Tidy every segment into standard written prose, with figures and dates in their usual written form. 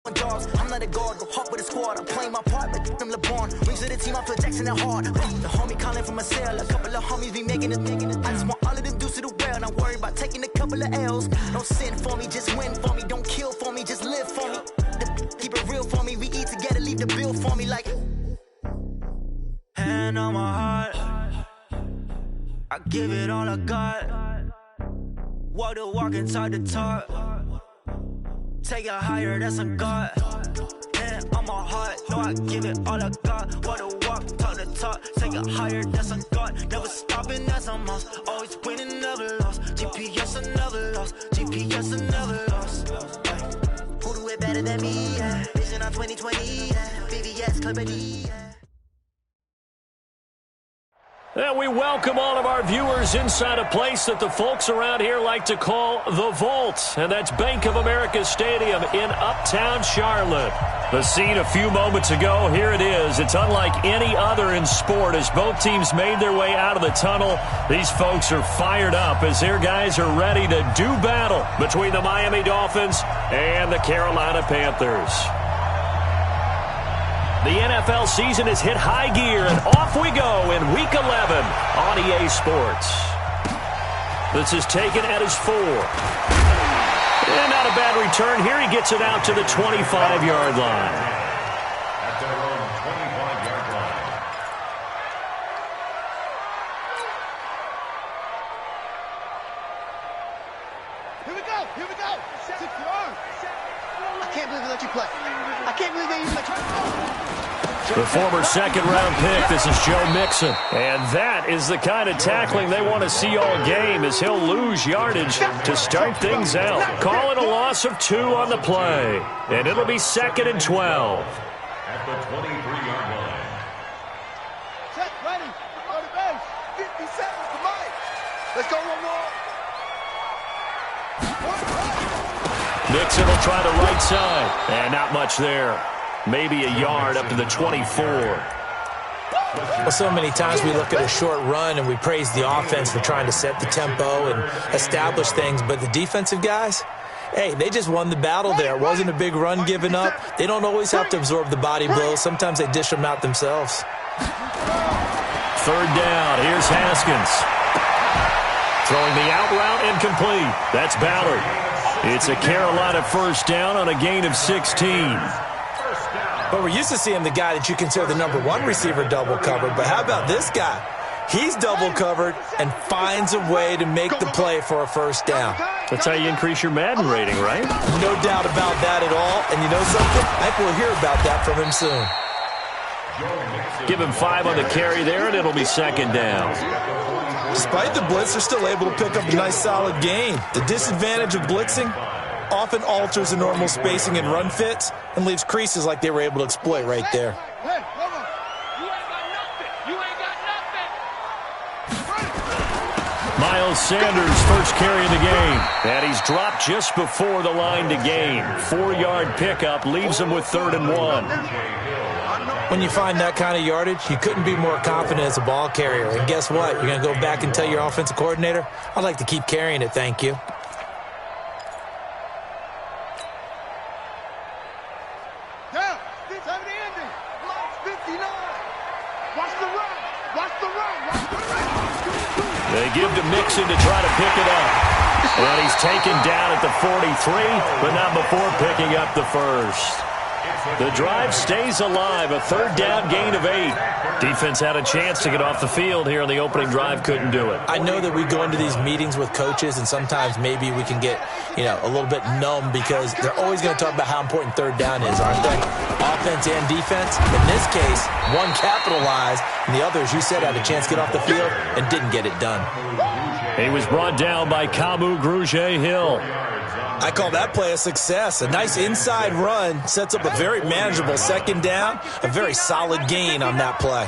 I'm not a guard, go hop with a squad. I'm playing my part, but I'm LeBron. Rings to the team, I feel Jackson and hard. The homie calling from a cell, a couple of homies be making it. I just want all of them dudes to the well, not worry about taking a couple of L's. Don't sin for me, just win for me. Don't kill for me, just live for me. Keep it real for me, we eat together, leave the bill for me like. Hand on my heart, I give it all I got. Walk the walk inside the talk. Take it higher, that's a God. Hand on my heart, no, I give it all I got. Walk the walk, talk the talk. Take it higher, that's a God. Never stopping, that's a must. Always winning, never lost. GPS, I never lost. GPS, I never lost. Who do it better than me? Yeah. Vision on 2020. Yeah. VVS, Clarity. Yeah. And we welcome all of our viewers inside a place that the folks around here like to call the Vault. And that's Bank of America Stadium in Uptown Charlotte. The scene a few moments ago, here it is. It's unlike any other in sport as both teams made their way out of the tunnel. These folks are fired up as their guys are ready to do battle between the Miami Dolphins and the Carolina Panthers. The NFL season has hit high gear, and off we go in Week 11 on EA Sports. This is taken at his 4. And not a bad return here. He gets it out to the 25-yard line. At their own 25-yard line. Here we go. Here we go. I can't believe they let you play. I can't believe they let you play. The former second-round pick, this is Joe Mixon. And that is the kind of tackling they want to see all game as he'll lose yardage to start things out. Call it a loss of 2 on the play. And it'll be 2nd and 12. At the 23-yard line. Check, ready. Go to base. 50 seconds to Mike. Let's go one more. Mixon will try the right side. And not much there. Maybe a yard up to the 24. Well, so many times we look at a short run and we praise the offense for trying to set the tempo and establish things, but the defensive guys, hey, they just won the battle there. It wasn't a big run given up. They don't always have to absorb the body blows. Sometimes they dish them out themselves. 3rd down. Here's Haskins. Throwing the out route incomplete. That's Ballard. It's a Carolina 1st down on a gain of 16. But we're used to seeing the guy that you consider the number 1 receiver double covered. But how about this guy? He's double covered and finds a way to make the play for a 1st down. That's how you increase your Madden rating, right? No doubt about that at all. And you know something? I think we'll hear about that from him soon. Give him 5 on the carry there, and it'll be 2nd down. Despite the blitz, they're still able to pick up a nice solid gain. The disadvantage of blitzing often alters the normal spacing and run fits and leaves creases like they were able to exploit right there. Hey, hold on. You ain't got nothing. You ain't got nothing. Miles Sanders' first carry of the game. And he's dropped just before the line to gain. 4-yard pickup leaves him with 3rd and 1. When you find that kind of yardage, you couldn't be more confident as a ball carrier. And guess what? You're going to go back and tell your offensive coordinator, I'd like to keep carrying it, thank you. They give to Mixon to try to pick it up. And he's taken down at the 43, but not before picking up the 1st. The drive stays alive, a 3rd down gain of 8. Defense had a chance to get off the field here on the opening drive, couldn't do it. I know that we go into these meetings with coaches, and sometimes maybe we can get, a little bit numb because they're always going to talk about how important 3rd down is, aren't they? Offense and defense. In this case, one capitalized, and the other, as you said, had a chance to get off the field and didn't get it done. He was brought down by Kamu Grugier-Hill. I call that play a success. A nice inside run sets up a very manageable 2nd down, a very solid gain on that play.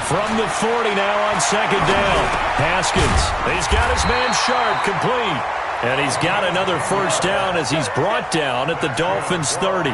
From the 40 now on 2nd down. Haskins, he's got his man Sharp complete. And he's got another first down as he's brought down at the Dolphins' 30.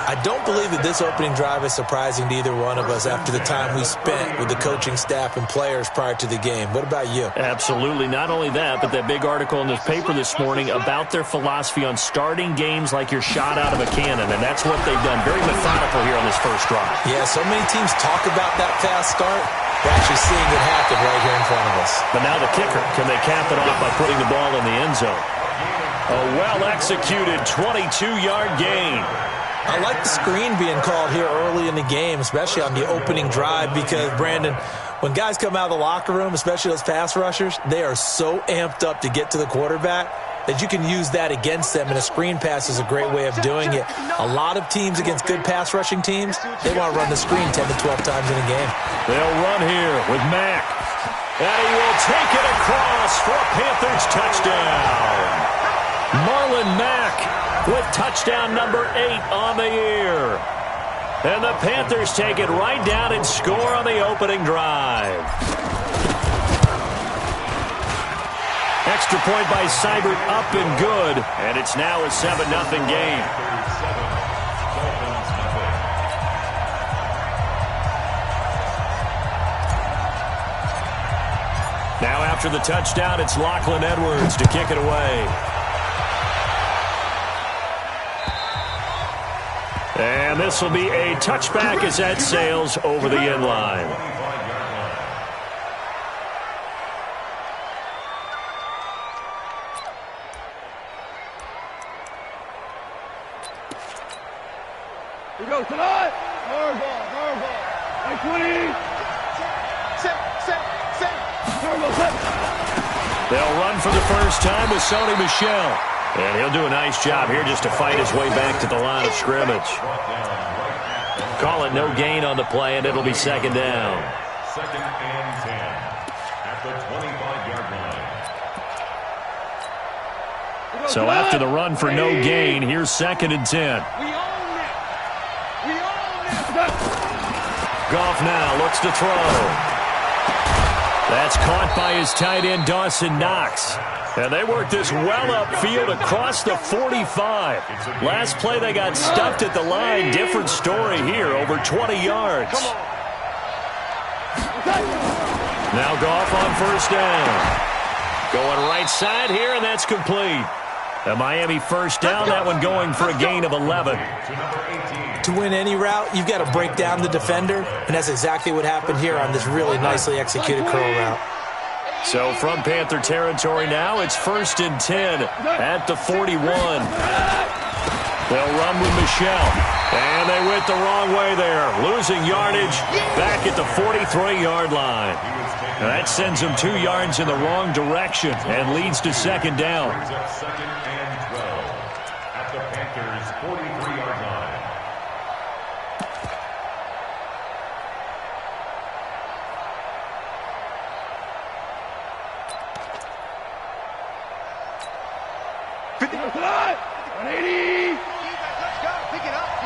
I don't believe that this opening drive is surprising to either one of us after the time we spent with the coaching staff and players prior to the game. What about you? Absolutely. Not only that, but that big article in this paper this morning about their philosophy on starting games like you're shot out of a cannon, and that's what they've done. Very methodical here on this first drive. Yeah, so many teams talk about that fast start. We're actually seeing it happen right here in front of us. But now the kicker. Can they cap it off by putting the ball in the end zone? A well-executed 22-yard gain. I like the screen being called here early in the game, especially on the opening drive, because, Brandon, when guys come out of the locker room, especially those pass rushers, they are so amped up to get to the quarterback that you can use that against them, and a screen pass is a great way of doing it. A lot of teams against good pass rushing teams, they want to run the screen 10 to 12 times in a game. They'll run here with Mack. And he will take it across for a Panthers touchdown. Marlon Mack with touchdown number 8 on the year. And the Panthers take it right down and score on the opening drive. Extra point by Seibert, up and good. And it's now a 7-0 game. Now after the touchdown, it's Lachlan Edwards to kick it away. And this will be a touchback as that sails over the end line. Here we go tonight. Hard ball. Like 20. Set. They'll run for the first time with Sony Michel. And he'll do a nice job here just to fight his way back to the line of scrimmage. Call it no gain on the play, and it'll be second down. Second and 10 at the 25-yard line. So after the run for no gain, here's second and 10. We own this. Goff now looks to throw. That's caught by his tight end, Dawson Knox. And they work this well upfield across the 45. Last play they got stuffed at the line. Different story here, over 20 yards. Now Goff on first down. Going right side here, and that's complete. A Miami first down, that one going for a gain of 11. To win any route, you've got to break down the defender, and that's exactly what happened here on this really nicely executed curl route. So from Panther territory now, it's first and 10 at the 41. They'll run with Michel. And they went the wrong way there. Losing yardage back at the 43-yard line. And that sends them 2 yards in the wrong direction and leads to second down. Second and 12 at the Panthers' 43-yard line. Tonight. 180. Let's go. Pick it up, G.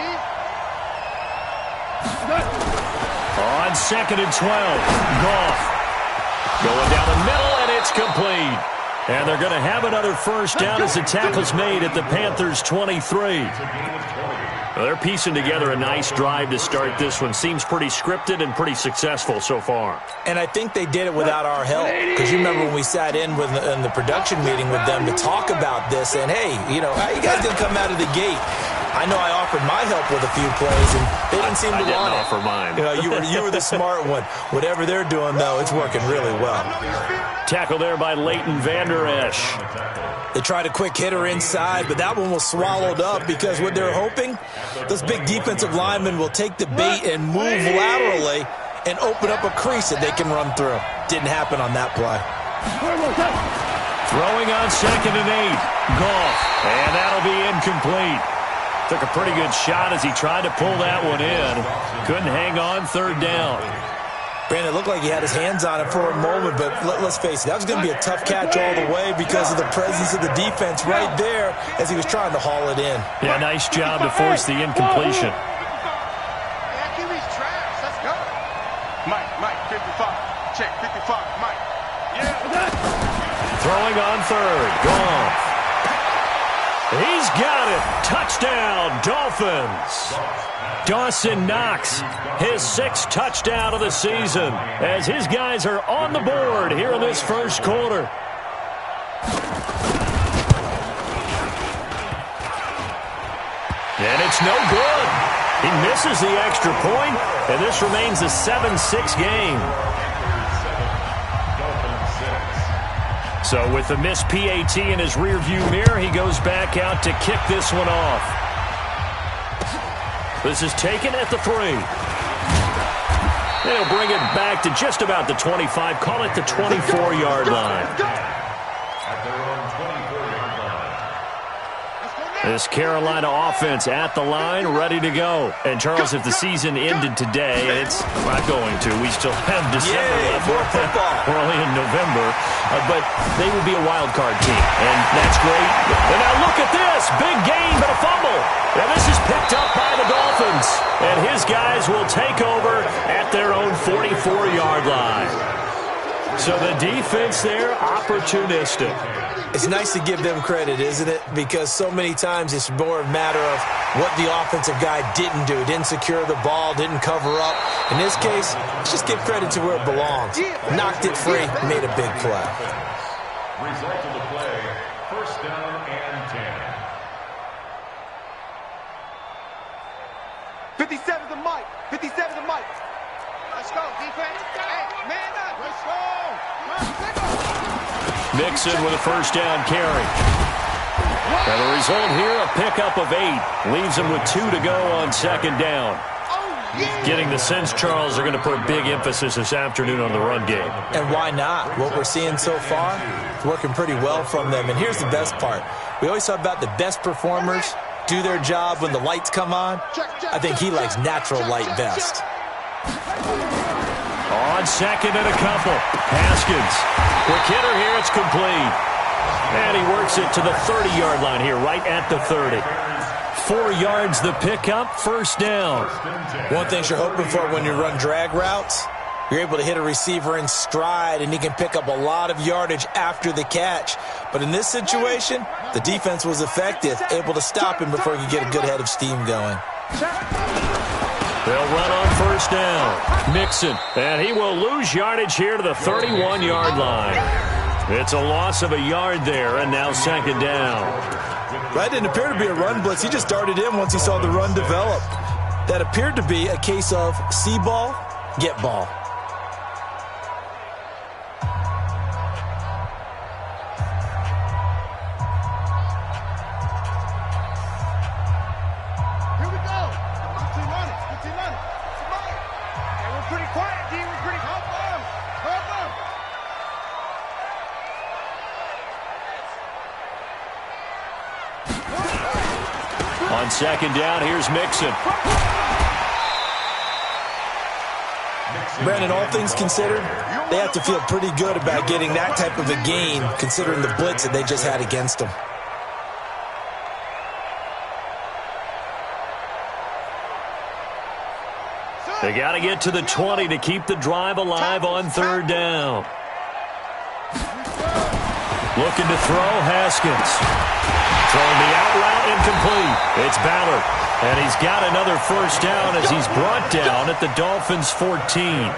On second and 12, Goff going down the middle, and it's complete. And they're going to have another first down as the tackle's made at the Panthers' 23. Well, they're piecing together a nice drive to start this one. Seems pretty scripted and pretty successful so far. And I think they did it without our help. Because you remember when we sat in the production meeting with them to talk about this, and hey, you know, how you guys didn't come out of the gate? I know I offered my help with a few plays, and they didn't seem to want it. I didn't offer mine. You know, you were the smart one. Whatever they're doing, though, it's working really well. Tackle there by Leighton Vander Esch. They tried a quick hitter inside, but that one was swallowed up because what they're hoping, those big defensive linemen will take the bait and move laterally and open up a crease that they can run through. Didn't happen on that play. Throwing on second and 8. Goff. And that'll be incomplete. Took a pretty good shot as he tried to pull that one in. Couldn't hang on third down. Brandon, it looked like he had his hands on it for a moment, but let's face it, that was going to be a tough catch all the way because of the presence of the defense right there as he was trying to haul it in. Yeah, nice job to force the incompletion. Let's go. Mike, 55. Check, 55. Mike. Yeah. Throwing on third. Goff. He's got it. Touchdown, Dolphins. Dawson Knox, his 6th touchdown of the season, as his guys are on the board here in this first quarter. And it's no good. He misses the extra point, and this remains a 7-6 game. So with the missed PAT in his rearview mirror, he goes back out to kick this one off. This is taken at the 3. They'll bring it back to just about the 25, call it the 24-yard line. This Carolina offense at the line, ready to go. And, Charles, if the season ended today, and it's not going to, we still have December left. We're only in November. But they would be a wild card team, and that's great. And now look at this. Big game, but a fumble. And this is picked up by the Dolphins. And his guys will take over at their own 44-yard line. So the defense there, opportunistic. It's nice to give them credit, isn't it? Because so many times it's more a matter of what the offensive guy didn't do. Didn't secure the ball, didn't cover up. In this case, let's just give credit to where it belongs. Knocked it free, made a big play. Result of the play, first down and 10. 57 to Mike. 57 to Mike. Let's go, defense. Hey, man up. Let's go. Mixon with a first down carry. And the result here, a pickup of 8. Leaves him with 2 to go on second down. Getting the sense, Charles, they're going to put a big emphasis this afternoon on the run game. And why not? What we're seeing so far is working pretty well from them. And here's the best part. We always talk about the best performers do their job when the lights come on. I think he likes natural light best. On second and a couple. Haskins. Quick hitter here. It's complete. And he works it to the 30-yard line here, right at the 30. 4 yards the pickup, first down. One thing you're hoping for when you run drag routes, you're able to hit a receiver in stride, and he can pick up a lot of yardage after the catch. But in this situation, the defense was effective, able to stop him before he could get a good head of steam going. They'll run on first down. Mixon, and he will lose yardage here to the 31-yard line. It's a loss of a yard there, and now second down. That didn't appear to be a run blitz. He just darted in once he saw the run develop. That appeared to be a case of see ball, get ball. Here we go. Good team on it. Good team on it. Hey, we're pretty quiet, D. We're pretty calm. On second down, here's Mixon. Brandon, all things considered, they have to feel pretty good about getting that type of a gain, considering the blitz that they just had against them. They got to get to the 20 to keep the drive alive on third down. Looking to throw, Haskins. Throwing the out route, incomplete. It's Ballard. And he's got another first down as he's brought down at the Dolphins' 14.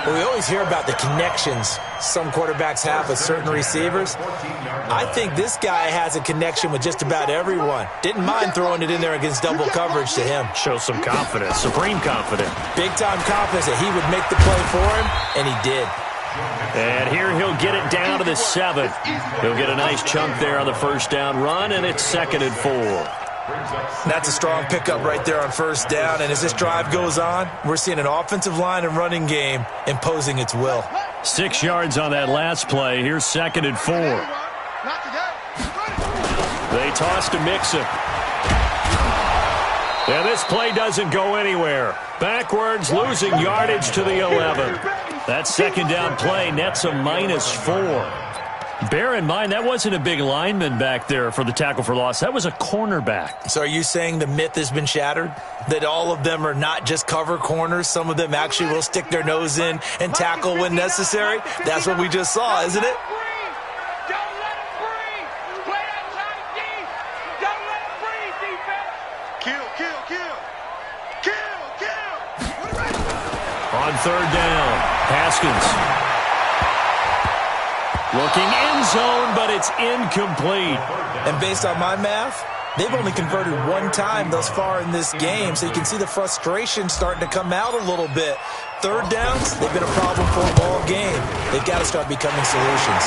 Well, we always hear about the connections some quarterbacks have with certain receivers. I think this guy has a connection with just about everyone. Didn't mind throwing it in there against double coverage to him. Shows some confidence, supreme confidence. Big-time confidence that he would make the play for him, and he did. And here he'll get it down to the 7. He'll get a nice chunk there on the first down run, and it's second and 4. That's a strong pickup right there on first down, and as this drive goes on, we're seeing an offensive line and running game imposing its will. 6 yards on that last play. Here's second and 4. They toss to Mixon. And this play doesn't go anywhere. Backwards, losing yardage to the 11. That second down play nets a -4. Bear in mind, that wasn't a big lineman back there for the tackle for loss. That was a cornerback. So are you saying the myth has been shattered? That all of them are not just cover corners? Some of them actually will stick their nose in and tackle when necessary? That's what we just saw, isn't it? third down. Haskins. Looking end zone, but it's incomplete. And based on my math, they've only converted one time thus far in this game, so you can see the frustration starting to come out a little bit. Third downs, they've been a problem for them all game. They've got to start becoming solutions.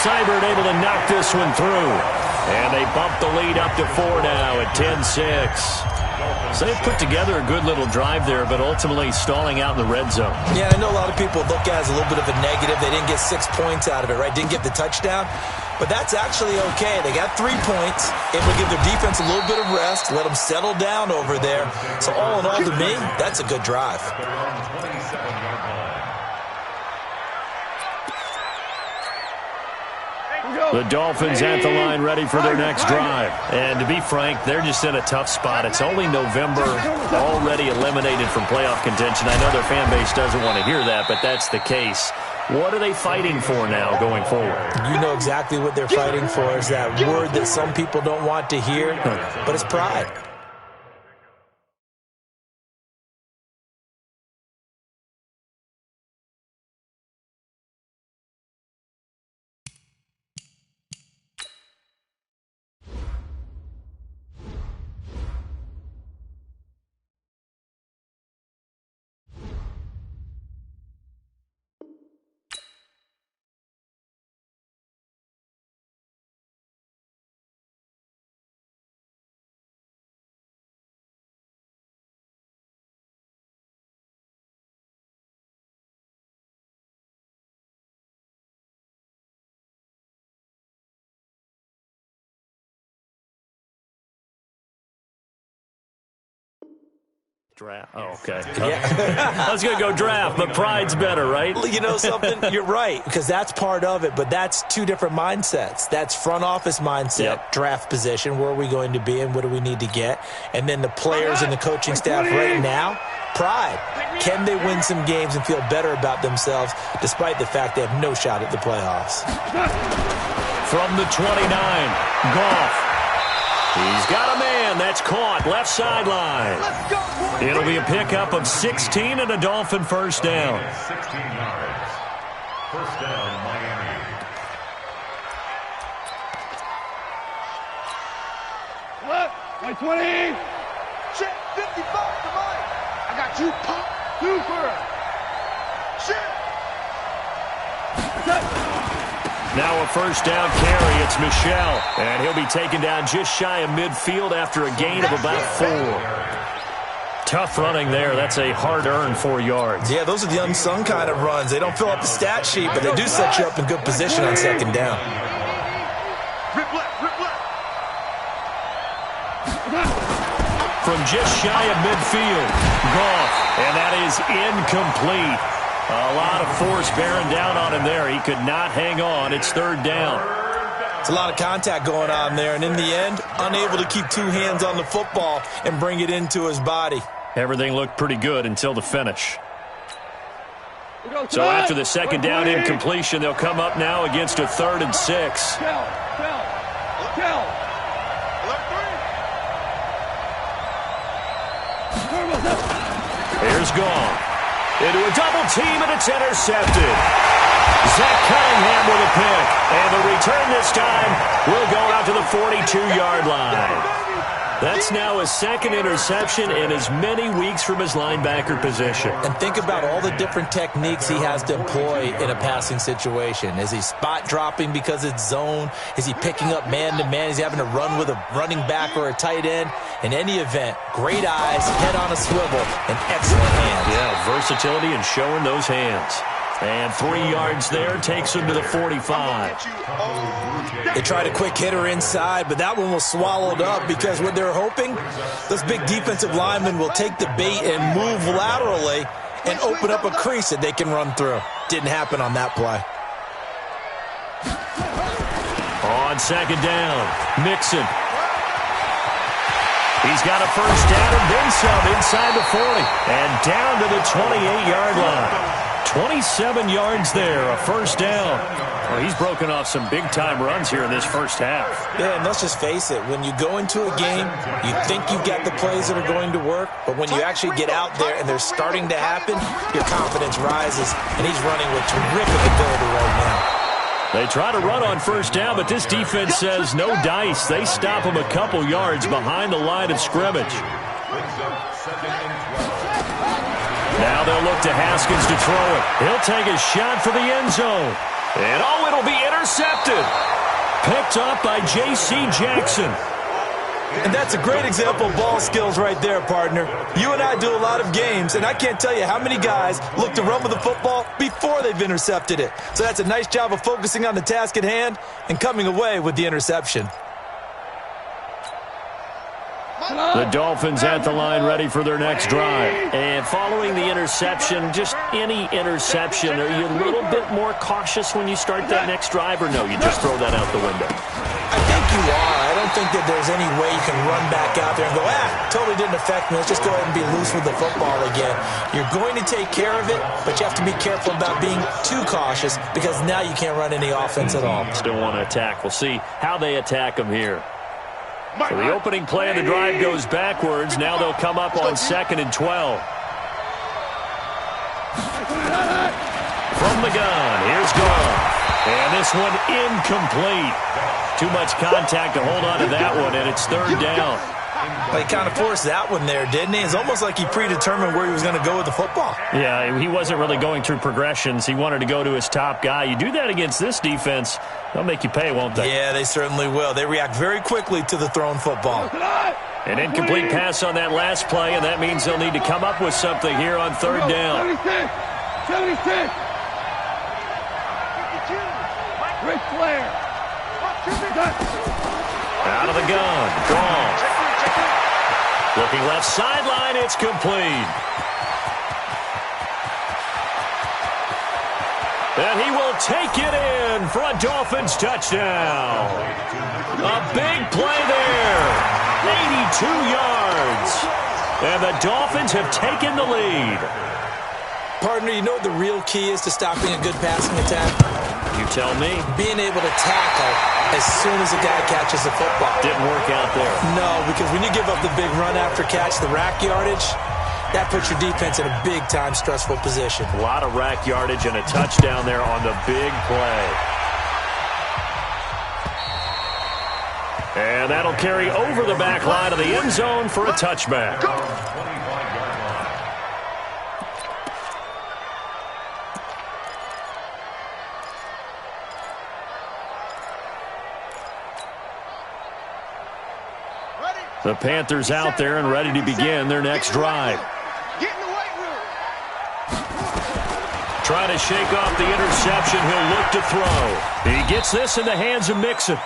Seibert able to knock this one through. And they bump the lead up to 4 now at 10-6. So they've put together a good little drive there, but ultimately stalling out in the red zone. Yeah, I know a lot of people look at it as a little bit of a negative. They didn't get 6 points out of it, right? Didn't get the touchdown. But that's actually okay. They got 3 points. Able to give their defense a little bit of rest, let them settle down over there. So all in all, to me, that's a good drive. The Dolphins at the line ready for their next drive. And to be frank, they're just in a tough spot. It's only November, already eliminated from playoff contention. I know their fan base doesn't want to hear that, but that's the case. What are they fighting for now going forward? You know exactly what they're fighting for is that word that some people don't want to hear, but it's pride. Draft. Oh, okay. Yeah. I was going to go draft, but pride's better, right? You know something? You're right, because that's part of it, but that's 2 different mindsets. That's front office mindset, draft position, where are we going to be and what do we need to get? And then the players and the coaching staff right now, pride. Can they win some games and feel better about themselves despite the fact they have no shot at the playoffs? From the 29, Goff. He's got a man. That's caught. Left sideline. It'll be a pickup of 16 and a Dolphin first down. 16 yards. First down, Miami. What? 20. Shit, 55 to Mike. I got you, pop. Super. Shit. Now a first down carry. It's Michel. And he'll be taken down just shy of midfield after a gain of about 4. Tough running there. That's a hard-earned 4 yards. Yeah, those are the unsung kind of runs. They don't fill up the stat sheet, but they do set you up in good position on second down. From just shy of midfield, Goff. And that is incomplete. A lot of force bearing down on him there. He could not hang on. It's third down. It's a lot of contact going on there, and in the end, unable to keep 2 hands on the football and bring it into his body. Everything looked pretty good until the finish. So after the second down incompletion, they'll come up now against a 3rd and 6. Here's Goff. Into a double team, and it's intercepted. Zach Cunningham with a pick. And the return this time will go out to the 42-yard line. That's now his 2nd interception in as many weeks from his linebacker position. And think about all the different techniques he has to employ in a passing situation. Is he spot dropping because it's zone? Is he picking up man-to-man? Is he having to run with a running back or a tight end? In any event, great eyes, head on a swivel, and excellent hands. Yeah, versatility and showing those hands. And 3 yards there takes him to the 45. They tried a quick hitter inside, but that one was swallowed up because what they're hoping, those big defensive linemen will take the bait and move laterally and open up a crease that they can run through. Didn't happen on that play. On second down, Mixon. He's got a first down and then some inside the 40 and down to the 28-yard line. 27 yards there, a first down. Well, he's broken off some big-time runs here in this first half. Yeah, and let's just face it. When you go into a game, you think you've got the plays that are going to work, but when you actually get out there and they're starting to happen, your confidence rises, and he's running with terrific ability right now. They try to run on first down, but this defense says no dice. They stop him a couple yards behind the line of scrimmage. Now they'll look to Haskins to throw it. He'll take a shot for the end zone. And, oh, it'll be intercepted. Picked up by J.C. Jackson. And that's a great example of ball skills right there, partner. You and I do a lot of games, and I can't tell you how many guys look to run with the football before they've intercepted it. So that's a nice job of focusing on the task at hand and coming away with the interception. The Dolphins at the line ready for their next drive. And following the interception, just any interception, are you a little bit more cautious when you start that next drive, or no, you just throw that out the window? I think you are. I don't think that there's any way you can run back out there and go, totally didn't affect me. Let's just go ahead and be loose with the football again. You're going to take care of it, but you have to be careful about being too cautious because now you can't run any offense at all. Still want to attack. We'll see how they attack them here. So the opening play of the drive goes backwards. Now they'll come up on 2nd and 12. From the gun, here's Goff. And this one incomplete. Too much contact to hold on to that one, and it's 3rd down. Well, he kind of forced that one there, didn't he? It's almost like he predetermined where he was going to go with the football. Yeah, he wasn't really going through progressions. He wanted to go to his top guy. You do that against this defense, they'll make you pay, won't they? Yeah, they certainly will. They react very quickly to the thrown football. An incomplete pass on that last play, and that means they'll need to come up with something here on 3rd down. 76. Ric Flair. Out of the gun, Goff. Looking left sideline, it's complete. And he will take it in for a Dolphins touchdown. A big play there. 82 yards. And the Dolphins have taken the lead. Partner, you know what the real key is to stopping a good passing attack? You tell me. Being able to tackle as soon as a guy catches the football. Didn't work out there. No, because when you give up the big run after catch, the rack yardage, that puts your defense in a big-time stressful position. A lot of rack yardage and a touchdown there on the big play. And that'll carry over the back line of the end zone for a touchback. The Panthers out there and ready to begin their next drive. Trying to shake off the interception. He'll look to throw. He gets this in the hands of Mixon.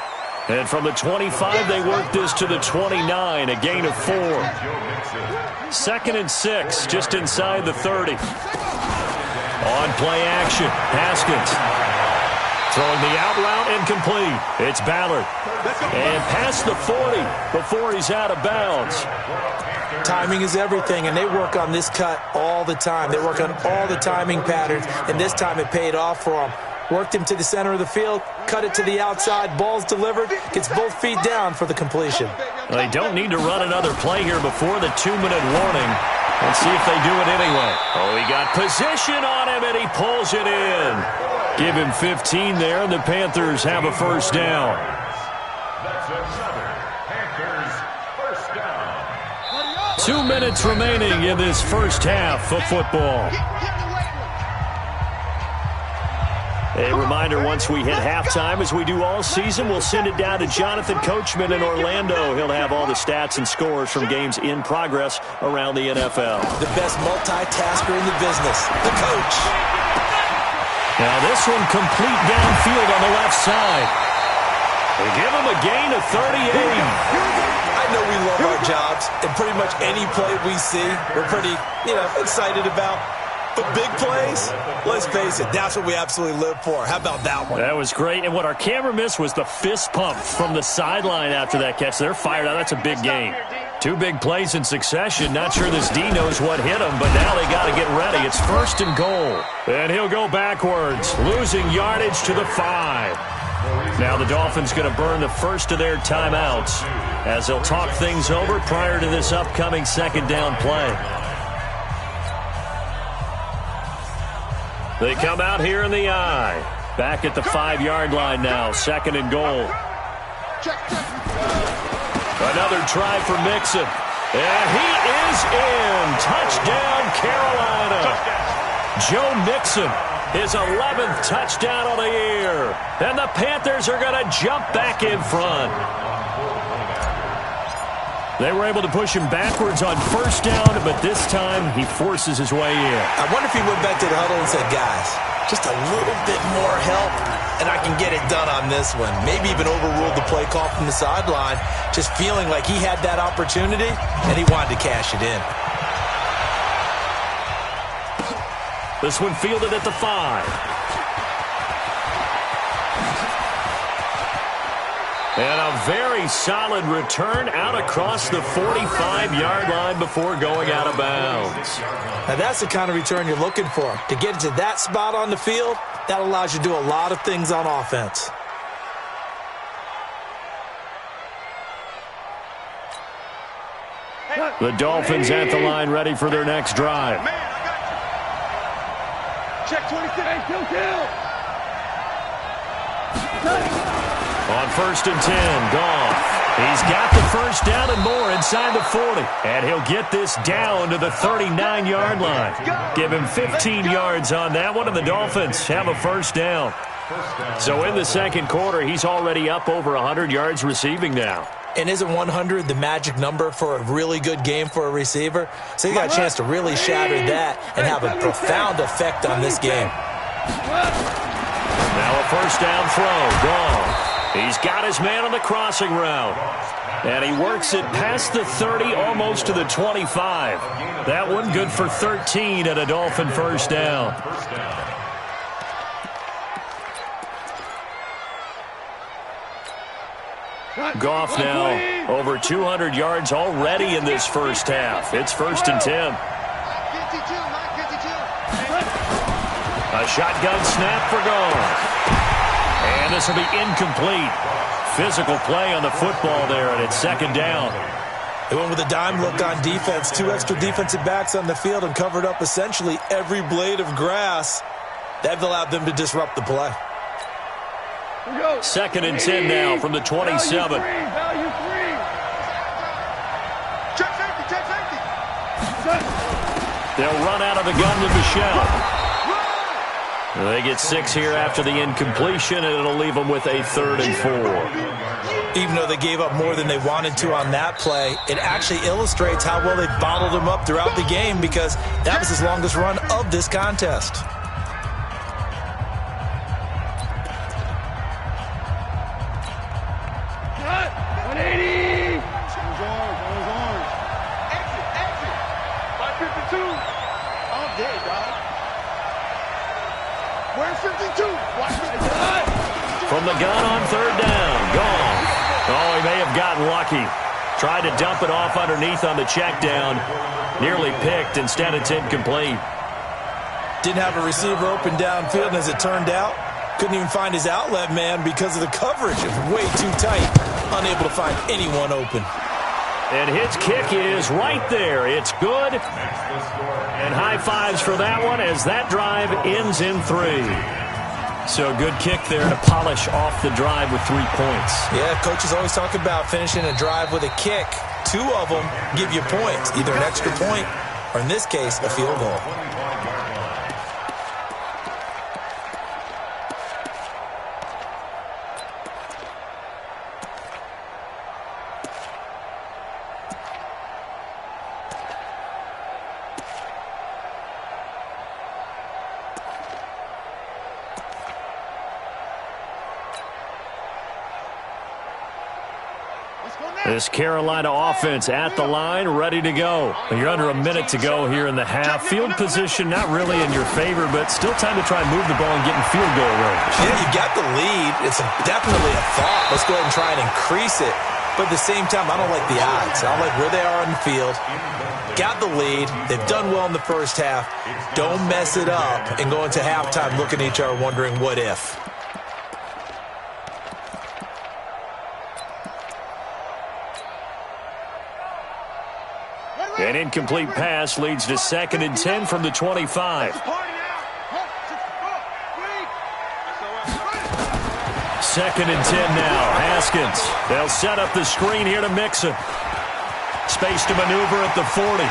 And from the 25, they work this to the 29, a gain of 4. 2nd and 6, just inside the 30. On play action, Haskins. Throwing the out route incomplete. It's Ballard. And past the 40 before he's out of bounds. Timing is everything, and they work on this cut all the time. They work on all the timing patterns, and this time it paid off for them. Worked him to the center of the field, cut it to the outside, ball's delivered, gets both feet down for the completion. Well, they don't need to run another play here before the 2-minute warning. Let's see if they do it anyway. Oh, he got position on him, and he pulls it in. Give him 15 there, and the Panthers have a first down. That's another Panthers first down. 2 minutes remaining in this first half of football. A reminder, once we hit halftime, as we do all season, we'll send it down to Jonathan Coachman in Orlando. He'll have all the stats and scores from games in progress around the NFL. The best multitasker in the business, the coach. Now this one complete downfield on the left side. They give him a gain of 38. I know we love our jobs, and pretty much any play we see, we're pretty, excited about. But big plays, let's face it, that's what we absolutely live for. How about that one? That was great. And what our camera missed was the fist pump from the sideline after that catch. They're fired out. That's a big game. Two big plays in succession. Not sure this D knows what hit him, but now they got to get ready. It's 1st and goal. And he'll go backwards, losing yardage to the 5. Now the Dolphins going to burn the first of their timeouts as they'll talk things over prior to this upcoming 2nd down play. They come out here in the I. Back at the 5-yard line now, 2nd and goal. Another try for Mixon. And he is in. Touchdown, Carolina. Joe Mixon, his 11th touchdown of the year. And the Panthers are going to jump back in front. They were able to push him backwards on 1st down, but this time he forces his way in. I wonder if he went back to the huddle and said, guys, just a little bit more help, and I can get it done on this one. Maybe even overruled the play call from the sideline, just feeling like he had that opportunity, and he wanted to cash it in. This one fielded at the 5. And a very solid return out across the 45-yard line before going out of bounds. Now that's the kind of return you're looking for. To get to that spot on the field, that allows you to do a lot of things on offense. The Dolphins at the line ready for their next drive. Check 26. Kill. On 1st and 10, Goff. He's got the 1st down and more inside the 40. And he'll get this down to the 39-yard line. Give him 15 yards on that one, and the Dolphins have a 1st down. So in the 2nd quarter, he's already up over 100 yards receiving now. And isn't 100 the magic number for a really good game for a receiver? So he got a chance to really shatter that and have a profound effect on this game. Now a 1st down throw. Goff. He's got his man on the crossing route. And he works it past the 30, almost to the 25. That one good for 13 at a Dolphin 1st down. Goff now over 200 yards already in this 1st half. It's 1st and 10. A shotgun snap for Goff. And this will be incomplete. Physical play on the football there, and it's 2nd down. They went with a dime look on defense. 2 extra defensive backs on the field and covered up essentially every blade of grass. That allowed them to disrupt the play. 2nd and 10 now from the 27. Value free. Check safety. They'll run out of the gun with Michelle. They get 6 here after the incompletion, and it'll leave them with a 3rd and 4. Even though they gave up more than they wanted to on that play, it actually illustrates how well they bottled him up throughout the game, because that was his longest run of this contest. Cut. 180. Goes on. Exit. 552. All day, dog. Where's 52? Watch it. From the gun on 3rd down. Goff. Oh, he may have gotten lucky. Tried to dump it off underneath on the check down. Nearly picked. Instead, it's incomplete. Didn't have a receiver open downfield, and as it turned out, couldn't even find his outlet man because of the coverage. It was way too tight. Unable to find anyone open. And his kick is right there. It's good. And high fives for that one as that drive ends in 3. So a good kick there to polish off the drive with 3 points. Yeah, coaches always talk about finishing a drive with a kick. 2 of them give you points, either an extra point or, in this case, a field goal. This Carolina offense at the line, ready to go. You're under a minute to go here in the half. Field position not really in your favor, but still time to try and move the ball and get in field goal range. Yeah, you got the lead. It's definitely a thought. Let's go ahead and try and increase it. but at the same time, I don't like the odds. I don't like where they are on the field. Got the lead. They've done well in the first half. Don't mess it up and go into halftime looking at each other wondering what if. An incomplete pass leads to 2nd and 10 from the 25. 2nd and 10 now. Haskins. They'll set up the screen here to Mixon. Space to maneuver at the 40.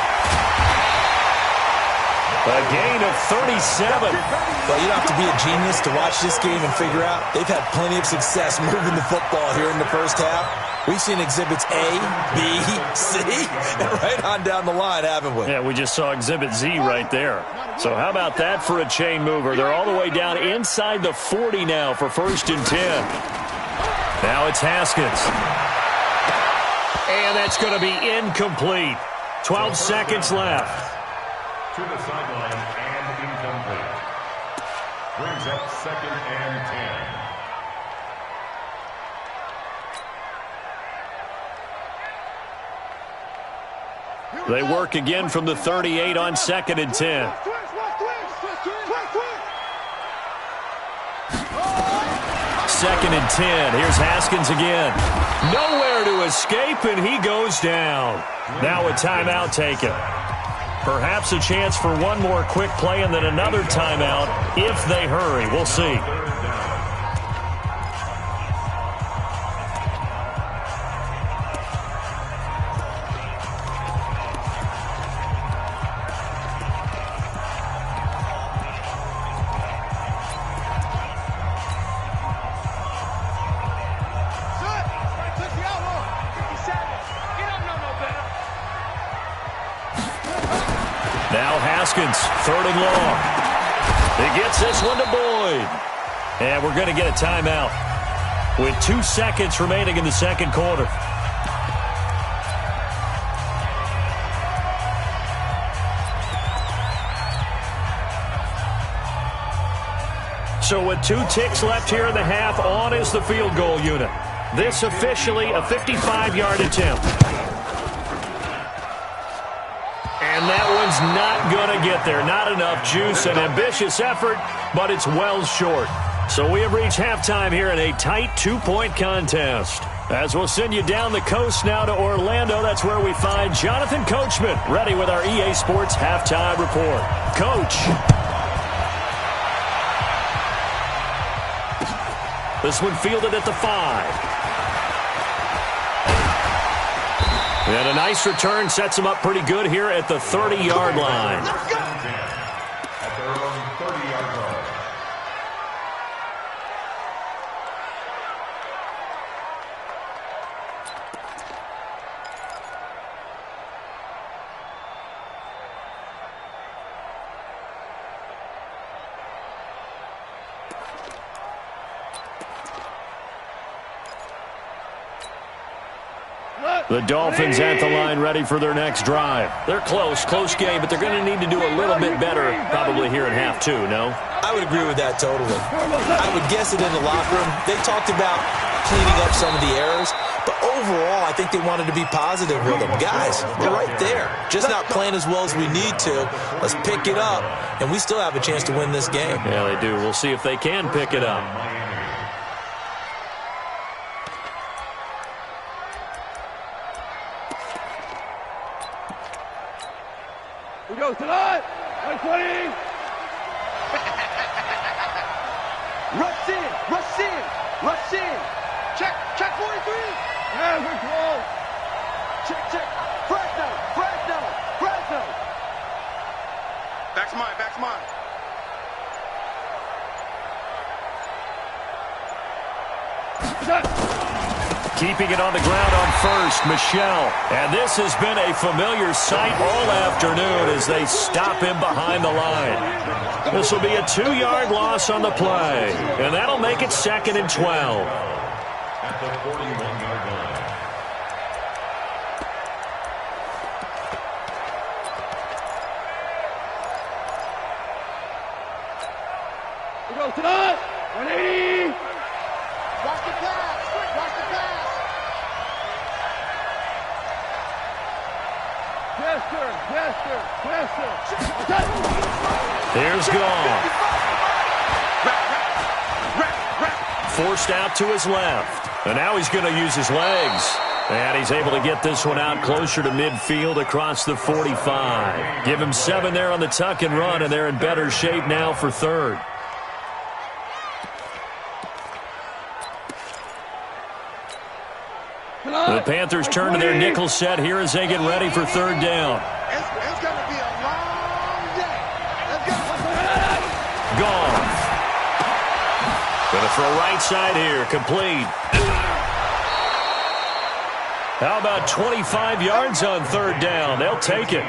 A gain of 37. Well, you don't have to be a genius to watch this game and figure out they've had plenty of success moving the football here in the first half. We've seen exhibits A, B, C, and right on down the line, haven't we? Yeah, we just saw exhibit Z right there. So how about that for a chain mover? They're all the way down inside the 40 now for 1st and 10. Now it's Haskins. And that's going to be incomplete. 12 seconds left. To the sideline and incomplete. Brings up 2nd and 10. They work again from the 38 on 2nd and 10. Second and 10. Here's Haskins again. Nowhere to escape, and he goes down. Now a timeout taken. Perhaps a chance for one more quick play and then another timeout if they hurry. We'll see. Now Haskins, 3rd and long. He gets this one to Boyd. And we're going to get a timeout with 2 seconds remaining in the 2nd quarter. So with 2 ticks left here in the half, on is the field goal unit. This officially a 55-yard attempt. And that one's not going to get there. Not enough juice. An ambitious effort, but it's well short. So we have reached halftime here in a tight 2-point contest. As we'll send you down the coast now to Orlando, that's where we find Jonathan Coachman, ready with our EA Sports halftime report. Coach. This one fielded at the 5. And a nice return sets him up pretty good here at the 30-yard line. At their own 30-yard line. The Dolphins at the line ready for their next drive. They're close game, but they're going to need to do a little bit better probably here in half 2, no? I would agree with that totally. I would guess it in the locker room. They talked about cleaning up some of the errors, but overall I think they wanted to be positive with them. Guys, we're right there. Just not playing as well as we need to. Let's pick it up, and we still have a chance to win this game. Yeah, they do. We'll see if they can pick it up. We go tonight. 20. Rush in. Check 43. Yeah, we're close. Check. Fresno. Back's mine. Keeping it on the ground on first, Michelle. And this has been a familiar sight all afternoon as they stop him behind the line. This will be a 2-yard loss on the play, and that'll make it 2nd and 12. At the 41-yard line. We go tonight. 180. Watch the pass. is gone. Forced out to his left. And now he's going to use his legs. And he's able to get this one out closer to midfield across the 45. Give him 7 there on the tuck and run, and they're in better shape now for third. The Panthers turn to their nickel set here as they get ready for third down. It's going to be a long day. Gone. Going to throw right side here. Complete. How about 25 yards on third down? They'll take it.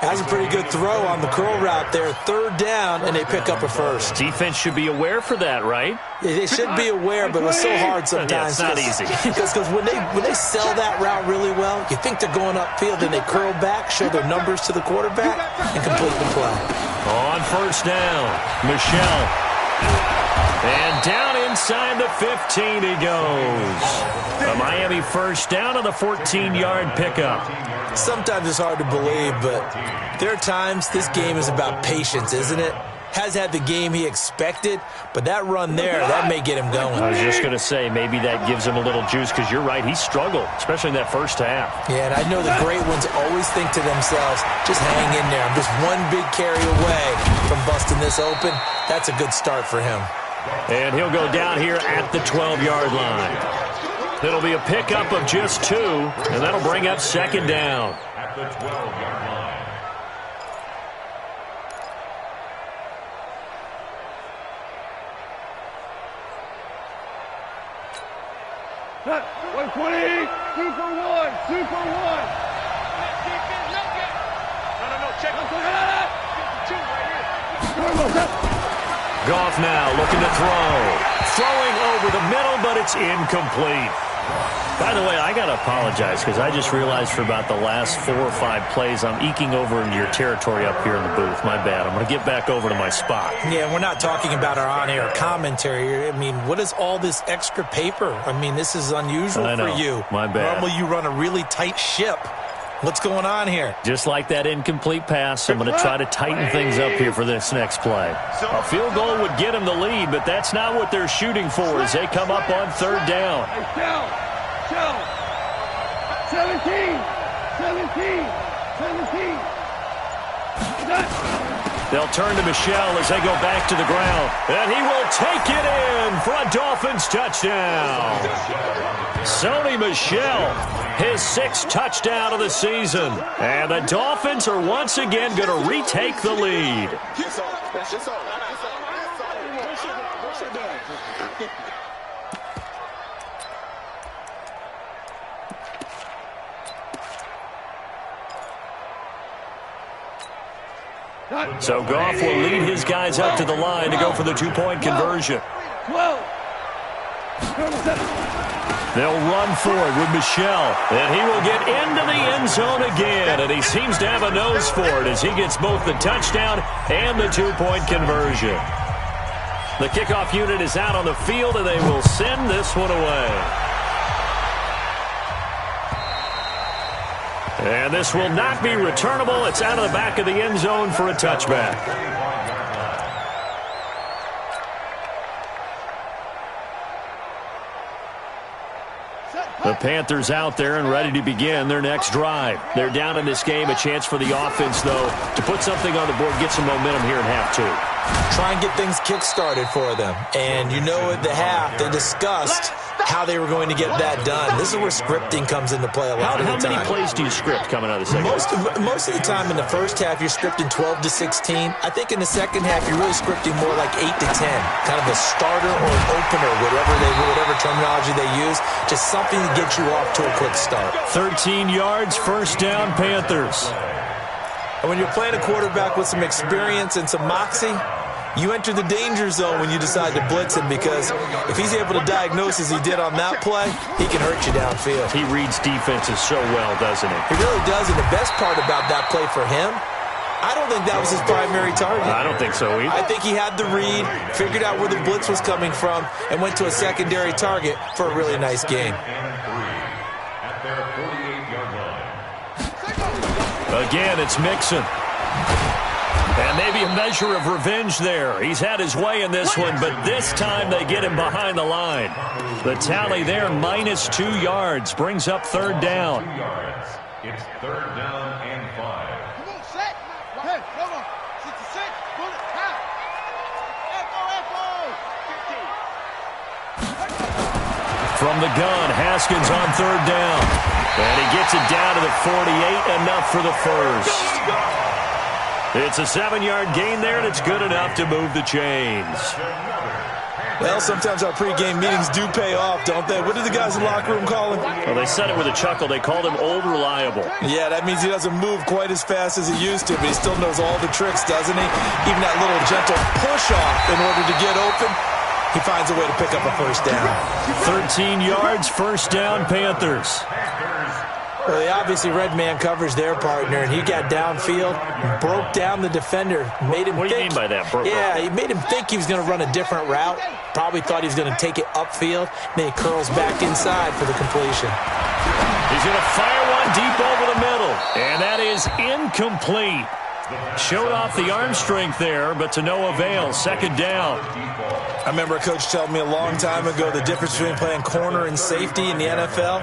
That's a pretty good throw on the curl route there. Third down, and they pick up a first. Defense should be aware for that, right? They should be aware, but it's so hard sometimes. Yeah, it's not easy. Because when they sell that route really well, you think they're going upfield, and they curl back, show their numbers to the quarterback, and complete the play. On first down, Michelle. And down inside the 15 he goes. A Miami first down on the 14-yard pickup. Sometimes it's hard to believe, but there are times this game is about patience, isn't it? Has had the game he expected, but that run there, that may get him going. I was just going to say, maybe that gives him a little juice, because you're right, he struggled, especially in that first half. Yeah, and I know the great ones always think to themselves, just hang in there. I'm just one big carry away from busting this open. That's a good start for him. And he'll go down here at the 12-yard line. It'll be a pickup of just 2, and that'll bring up second down. At the 12-yard line. Set. 120. 2 for 1. 2 for 1. No. Check. Goff now looking to throw. Throwing over the middle, but it's incomplete. By the way, I got to apologize because I just realized for about the last 4 or 5 plays, I'm eking over into your territory up here in the booth. My bad. I'm going to get back over to my spot. Yeah, we're not talking about our on-air commentary. I mean, what is all this extra paper? I mean, this is unusual for you. My bad. Normally you run a really tight ship. What's going on here? Just like that incomplete pass, I'm going to try to tighten things up here for this next play. A field goal would get them the lead, but that's not what they're shooting for as they come up on third down. 17. They'll turn to Michelle as they go back to the ground. And he will take it in for a Dolphins touchdown. Sony Michel, his 6th touchdown of the season. And the Dolphins are once again going to retake the lead. So Goff will lead his guys up to the line to go for the 2-point conversion. 12. They'll run for it with Michel, and he will get into the end zone again, and he seems to have a nose for it as he gets both the touchdown and the 2-point conversion. The kickoff unit is out on the field, and they will send this one away. And this will not be returnable. It's out of the back of the end zone for a touchback. The Panthers out there and ready to begin their next drive. They're down in this game. A chance for the offense, though, to put something on the board, get some momentum here in half 2. Try and get things kick-started for them. And you know at the half, they discussed how they were going to get that done. This is where scripting comes into play a lot of the time. How many plays do you script coming out of the second half? Most of the time in the first half, you're scripting 12 to 16. I think in the second half, you're really scripting more like 8 to 10. Kind of a starter or an opener, whatever terminology they use. Just something to get you off to a quick start. 13 yards, first down, Panthers. And when you're playing a quarterback with some experience and some moxie, you enter the danger zone when you decide to blitz him, because if he's able to diagnose as he did on that play, he can hurt you downfield. He reads defenses so well, doesn't he? He really does, and the best part about that play for him, I don't think that was his primary target. I don't think so either. I think he had the read, figured out where the blitz was coming from, and went to a secondary target for a really nice game. At their 48-yard line. Again, it's Mixon. And maybe a measure of revenge there. He's had his way in this one, but this time they get him behind the line. The tally there, -2 yards, brings up third down. 2 yards. It's third down and 5. Come on, set. Hey, come on. 66. Pull it. Half. Echo. 15. From the gun, Haskins on third down. And he gets it down to the 48, enough for the first. It's a 7-yard gain there, and it's good enough to move the chains. Well, sometimes our pregame meetings do pay off, don't they? What did the guys in the locker room call him? Well, they said it with a chuckle. They called him Old Reliable. Yeah, that means he doesn't move quite as fast as he used to, but he still knows all the tricks, doesn't he? Even that little gentle push-off in order to get open, he finds a way to pick up a first down. 13 yards, first down, Panthers. Well, they obviously read man coverage their partner, and he got downfield, broke down the defender, made him What do you think. mean by that, bro? Yeah, he made him think he was going to run a different route. Probably thought he was going to take it upfield. Then he curls back inside for the completion. He's going to fire one deep over the middle, and that is incomplete. Showed off the arm strength there, but to no avail. Second down. I remember a coach telling me a long time ago the difference between playing corner and safety in the NFL.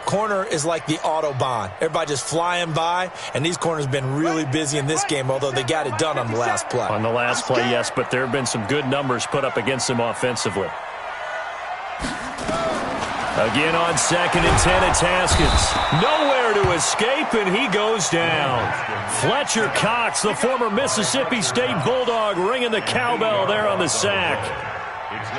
Corner is like the Autobahn. Everybody just flying by, and these corners have been really busy in this game, although they got it done on the last play. On the last play, yes, but there have been some good numbers put up against them offensively. Again on 2nd and 10, it's Haskins. Nowhere to escape, and he goes down. Fletcher Cox, the former Mississippi State Bulldog, ringing the cowbell there on the sack.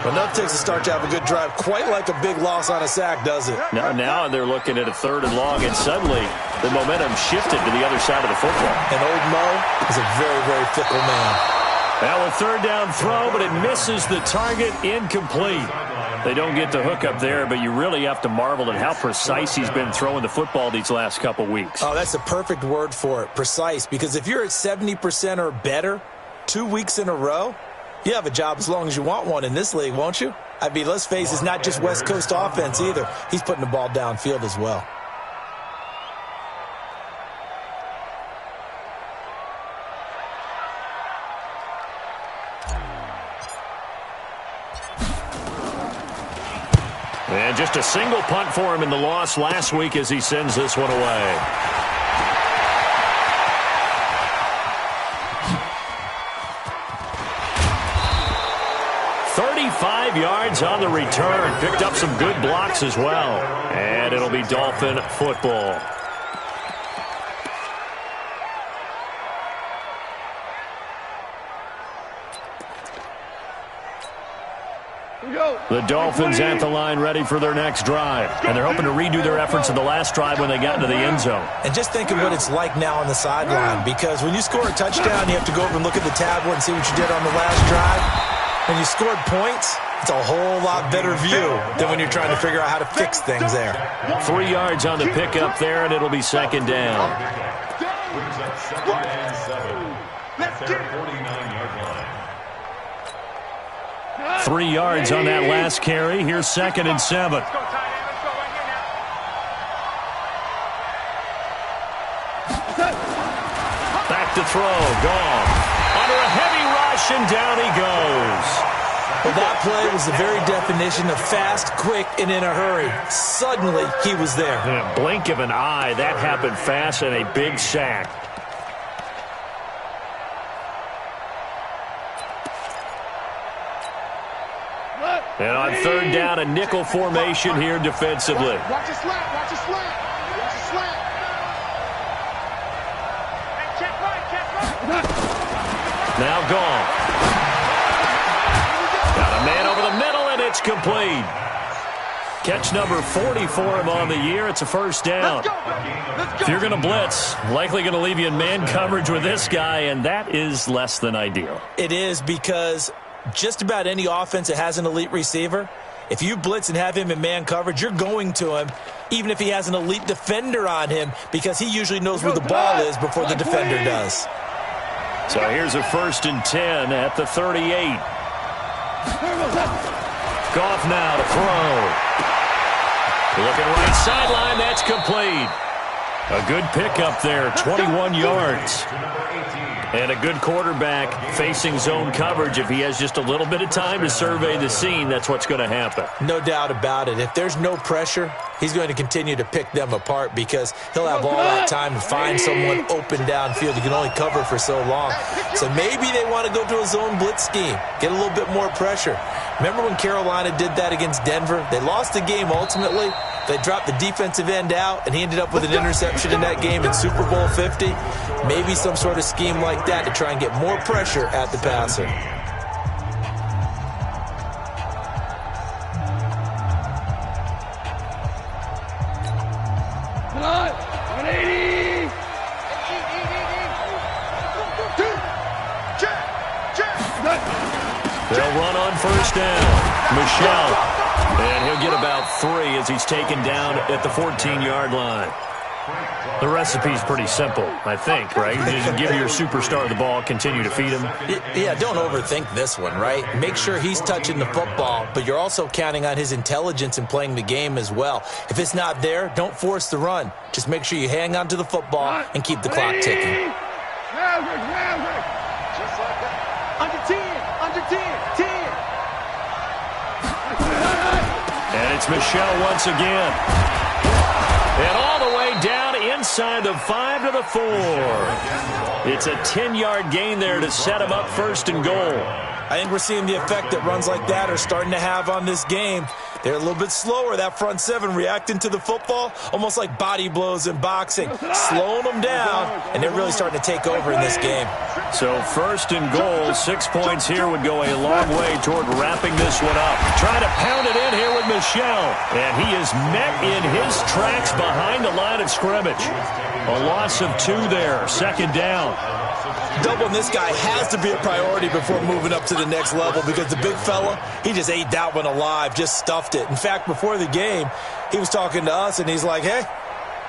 Enough takes a start to have a good drive. Quite like a big loss on a sack, does it? Now they're looking at a 3rd and long, and suddenly the momentum shifted to the other side of the football. And old Mo is a very, very fickle man. Now a 3rd down throw, but it misses the target, incomplete. They don't get the hook up there, but you really have to marvel at how precise he's been throwing the football these last couple weeks. Oh, that's the perfect word for it, precise, because if you're at 70% or better 2 weeks in a row, you have a job as long as you want one in this league, won't you? I mean, let's face it, it's not just West Coast offense either. He's putting the ball downfield as well. And just a single punt for him in the loss last week as he sends this one away. Yards on the return. Picked up some good blocks as well. And it'll be Dolphin football. The Dolphins at the line ready for their next drive. And they're hoping to redo their efforts in the last drive when they got into the end zone. And just think of what it's like now on the sideline, because when you score a touchdown, you have to go over and look at the tablet and see what you did on the last drive. When you scored points, it's a whole lot better view than when you're trying to figure out how to fix things there. 3 yards on the pickup there, and it'll be second down. 3 yards on that last carry. Here's 2nd and 7. Back to throw. Gone. Under a heavy rush, and down he goes. Well, that play was the very definition of fast, quick, and in a hurry. Suddenly, he was there. In a blink of an eye, that happened fast, and a big sack. And on 3rd down, a nickel formation here defensively. Watch it slap. Watch it slap. Watch it slap. Hey, check right. Now gone. Got a man over the middle, and it's complete. Catch number 40 for him on the year. It's a first down. Let's go. If you're going to blitz, likely going to leave you in man coverage with this guy, and that is less than ideal. It is, because just about any offense that has an elite receiver, if you blitz and have him in man coverage, you're going to him, even if he has an elite defender on him, because he usually knows where the ball is before the defender does. So here's a 1st and 10 at the 38. Goff now to throw. Looking right sideline, that's complete. A good pickup there, 21 yards. And a good quarterback facing zone coverage. If he has just a little bit of time to survey the scene, that's what's going to happen. No doubt about it. If there's no pressure, he's going to continue to pick them apart because he'll have all that time to find someone open downfield. He can only cover for so long. So maybe they want to go to a zone blitz scheme, get a little bit more pressure. Remember when Carolina did that against Denver? They lost the game ultimately. They dropped the defensive end out, and he ended up with an interception in that game in Super Bowl 50. Maybe some sort of scheme like that to try and get more pressure at the passer. Come on, 180. They'll run on first down. Michelle. And he'll get about 3 as he's taken down at the 14-yard line. The recipe's pretty simple, I think, right? You just give your superstar the ball, continue to feed him. Yeah, don't overthink this one, right? Make sure he's touching the football, but you're also counting on his intelligence in playing the game as well. If it's not there, don't force the run. Just make sure you hang on to the football and keep the clock ticking. Just like that. Under 10, 10. And it's Michelle once again. And all the way down inside the 5 to the 4. It's a 10-yard gain there to set him up first and goal. I think we're seeing the effect that runs like that are starting to have on this game. They're a little bit slower, that front seven, reacting to the football, almost like body blows in boxing, slowing them down, and they're really starting to take over in this game. So first and goal, 6 points here would go a long way toward wrapping this one up. Trying to pound it in here with Michelle, and he is met in his tracks behind the line of scrimmage. A loss of 2 there, second down. Doubling this guy has to be a priority before moving up to the next level because the big fella, he just ate that one alive, just stuffed it. In fact, before the game, he was talking to us, and he's like, hey,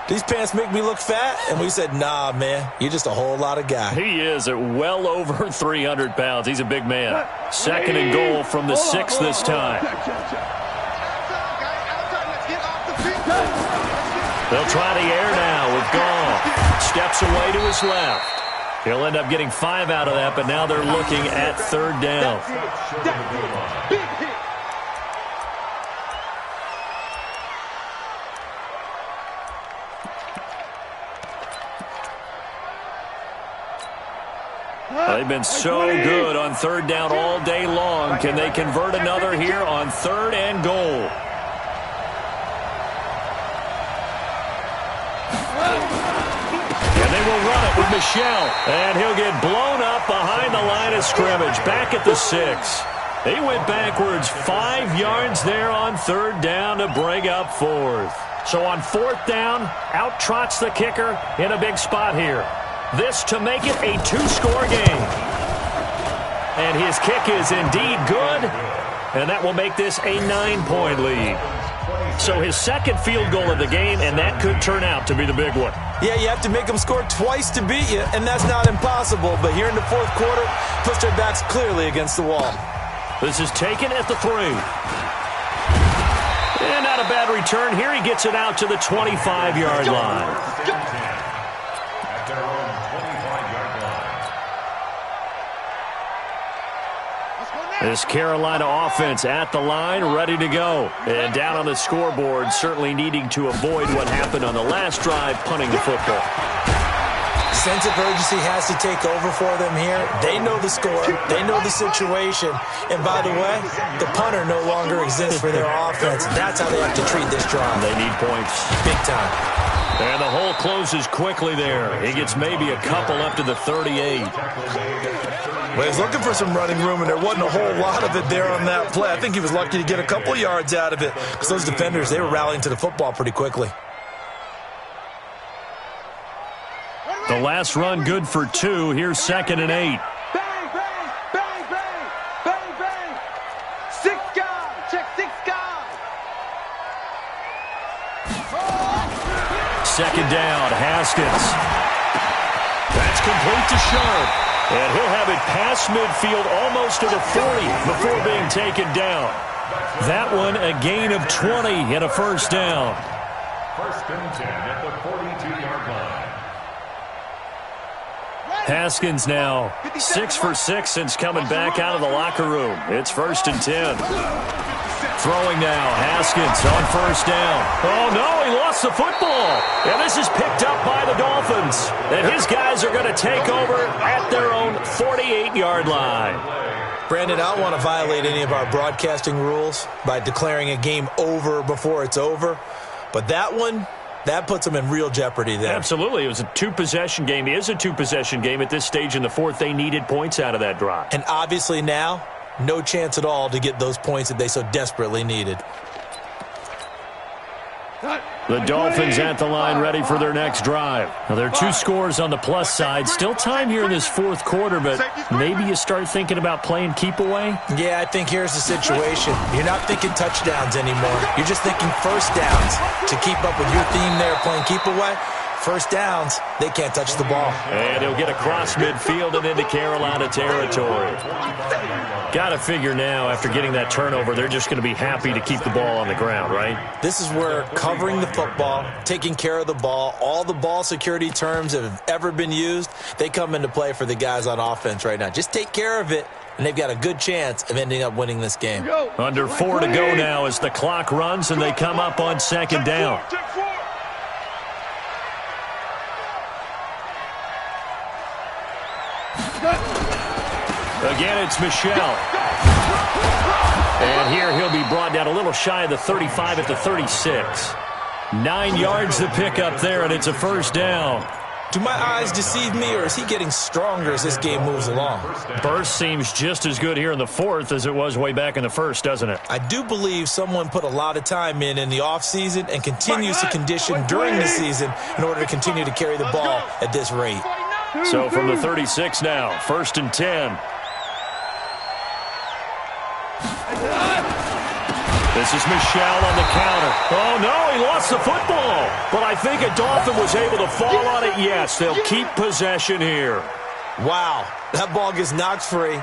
these pants make me look fat? And we said, nah, man, you're just a whole lot of guy. He is at well over 300 pounds. He's a big man. Second and goal from the 6 this time. They'll try the air now with Gall. Steps away to his left. He'll end up getting 5 out of that, but now they're looking at third down. They've been so good on third down all day long. Can they convert another here on third and goal? And they will run it with Michelle. And he'll get blown up behind the line of scrimmage. Back at the 6. They went backwards 5 yards there on third down to bring up fourth. So on fourth down, out trots the kicker in a big spot here. This to make it a 2-score game. And his kick is indeed good. And that will make this a 9-point lead. So his second field goal of the game, and that could turn out to be the big one. Yeah, you have to make them score twice to beat you, and that's not impossible. But here in the fourth quarter, pushed their backs clearly against the wall. This is taken at the 3. And not a bad return. Here he gets it out to the 25-yard line. This Carolina offense at the line, ready to go. And down on the scoreboard, certainly needing to avoid what happened on the last drive, punting the football. Sense of urgency has to take over for them here. They know the score. They know the situation. And by the way, the punter no longer exists for their offense. That's how they have to treat this drive. They need points. Big time. And the hole closes quickly there. He gets maybe a couple up to the 38. Well, he's looking for some running room, and there wasn't a whole lot of it there on that play. I think he was lucky to get a couple of yards out of it because those defenders, they were rallying to the football pretty quickly. The last run good for 2. Here's 2nd and 8. Bang, bang, bang, bang, bang, bang. 6 guys, check 6 guys. Second down, Haskins. That's complete to Sharp. And he'll have it past midfield almost to the 40 before being taken down. That one a gain of 20 and a first down. First and 10 at the 42-yard line. Haskins now 6 for 6 since coming back out of the locker room. It's first and 10. Throwing now, Haskins on first down. Oh, no, he lost the football. And this is picked up by the Dolphins. And his guys are going to take over at their own 48-yard line. Brandon, I don't want to violate any of our broadcasting rules by declaring a game over before it's over. But that one, that puts them in real jeopardy there. Absolutely. It was a two-possession game. It is a two-possession game at this stage in the fourth. They needed points out of that drive. And obviously now, no chance at all to get those points that they so desperately needed. The Dolphins at the line ready for their next drive. Now, there are 2 scores on the plus side. Still time here in this fourth quarter, but maybe you start thinking about playing keep away? Yeah, I think here's the situation. You're not thinking touchdowns anymore. You're just thinking first downs. To keep up with your theme there, playing keep away, first downs, they can't touch the ball. And he'll get across midfield and into Carolina territory. Got to figure now, after getting that turnover, they're just going to be happy to keep the ball on the ground, right? This is where covering the football, taking care of the ball, all the ball security terms that have ever been used, they come into play for the guys on offense right now. Just take care of it, and they've got a good chance of ending up winning this game. Under 4 to go now as the clock runs, and they come up on second down. Again, it's Michel. And here he'll be brought down a little shy of the 35 at the 36. 9 yards to pick up there, and it's a first down. Do my eyes deceive me, or is he getting stronger as this game moves along? Burst seems just as good here in the fourth as it was way back in the first, doesn't it? I do believe someone put a lot of time in the offseason and continues to condition during the season in order to continue to carry the ball at this rate. So from the 36 now, first and 10. This is Michel on the counter. Oh, no, he lost the football. But I think a Dolphin was able to fall on it. Yes, they'll keep possession here. Wow, that ball gets knocked free,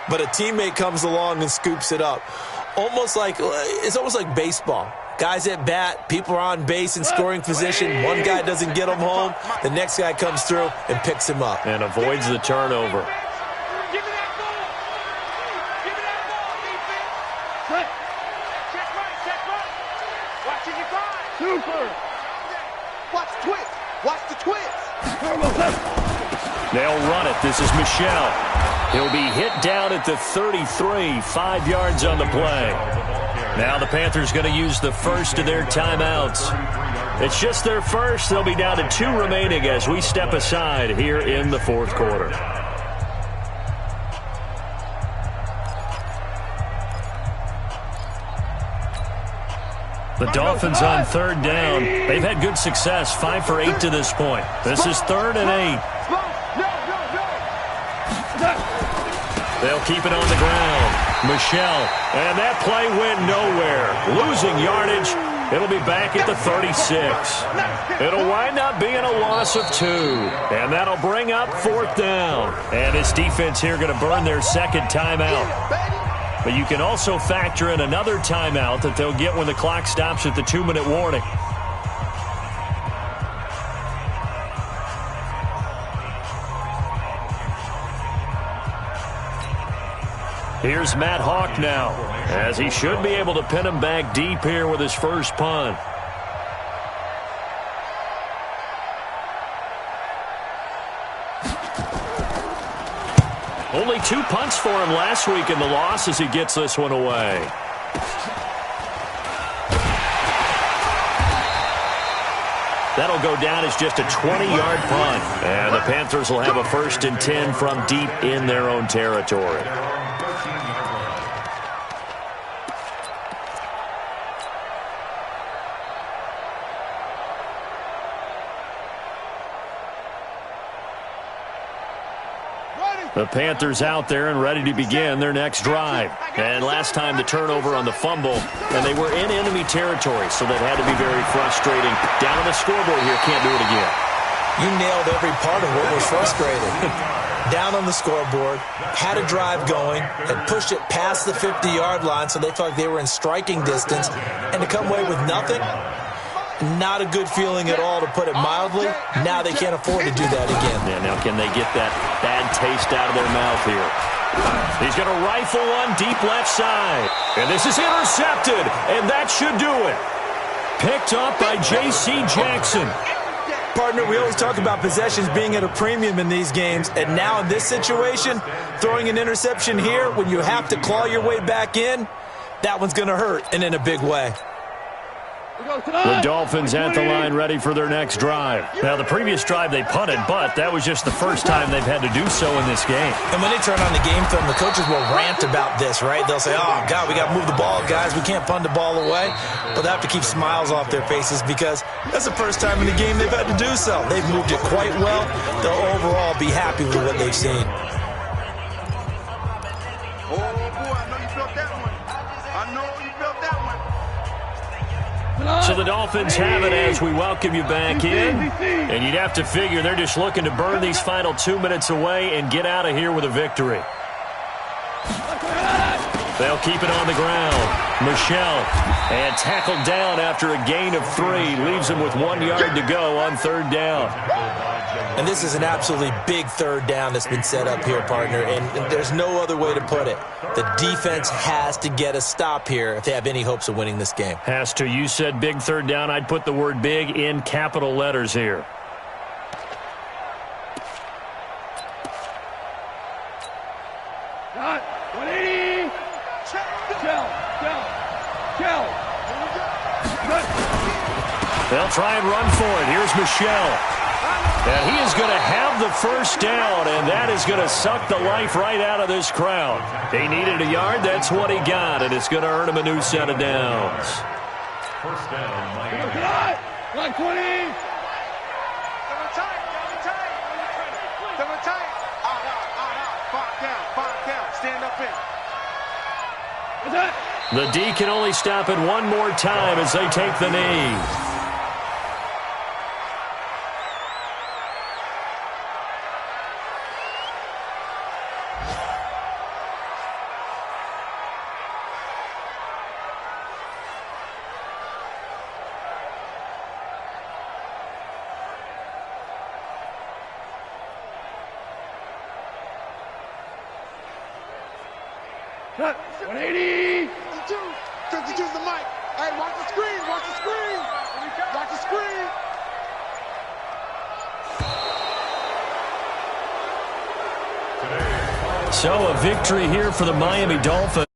but a teammate comes along and scoops it up. It's almost like baseball. Guys at bat, people are on base in scoring position. One guy doesn't get him home. The next guy comes through and picks him up. And avoids the turnover. Watch the twist. They'll run it. This is Michel. He'll be hit down at the 33, 5 yards on the play. Now the Panthers going to use the first of their timeouts. It's just their first. They'll be down to 2 remaining as we step aside here in the fourth quarter. The Dolphins on third down. They've had good success, 5 for 8 to this point. This is 3rd and 8. They'll keep it on the ground. Michel, and that play went nowhere. Losing yardage. It'll be back at the 36. It'll wind up being a loss of 2. And that'll bring up 4th down. And this defense here going to burn their second timeout. But you can also factor in another timeout that they'll get when the clock stops at the 2-minute warning. Here's Matt Hawk now, as he should be able to pin him back deep here with his first punt. Only 2 punts for him last week in the loss as he gets this one away. That'll go down as just a 20-yard punt. And the Panthers will have a 1st and 10 from deep in their own territory. The Panthers out there and ready to begin their next drive. And last time the turnover on the fumble, and they were in enemy territory, so that had to be very frustrating. Down on the scoreboard here, can't do it again. You nailed every part of what was frustrating. Down on the scoreboard, had a drive going, had pushed it past the 50-yard line, so they felt like they were in striking distance, and to come away with nothing, Not a good feeling at all, to put it mildly. Now they can't afford to do that again. Yeah, now can they get that bad taste out of their mouth here? He's going to rifle one deep left side. And this is intercepted, and that should do it. Picked up by J.C. Jackson. Partner, we always talk about possessions being at a premium in these games, and now in this situation, throwing an interception here when you have to claw your way back in, that one's going to hurt, and in a big way. The Dolphins at the line ready for their next drive. Now, the previous drive they punted, but that was just the first time they've had to do so in this game. And when they turn on the game film, the coaches will rant about this, right? They'll say, oh, God, we got to move the ball, guys. We can't punt the ball away. But they have to keep smiles off their faces because that's the first time in the game they've had to do so. They've moved it quite well. They'll overall be happy with what they've seen. Oh, boy, I know you felt that one. I know you felt that one. So the Dolphins have it as we welcome you back in. And you'd have to figure they're just looking to burn these final 2 minutes away and get out of here with a victory. They'll keep it on the ground. Michelle, and tackled down after a gain of 3. Leaves him with 1 yard to go on third down. And this is an absolutely big third down that's been set up here, partner, and there's no other way to put it. The defense has to get a stop here if they have any hopes of winning this game. Has to. You said big third down. I'd put the word big in capital letters here. Got 180. Kill. They'll try and run for it. Here's Michelle. And he is going to have the first down, and that is going to suck the life right out of this crowd. He needed a yard. That's what he got, and it's going to earn him a new set of downs. First down, Miami. Got 20. Double tight. Five down. Stand up in. The D can only stop it one more time as they take the knee. Cut. 180. 52's the mic. Hey, watch the screen. Watch the screen. Watch the screen. So a victory here for the Miami Dolphins.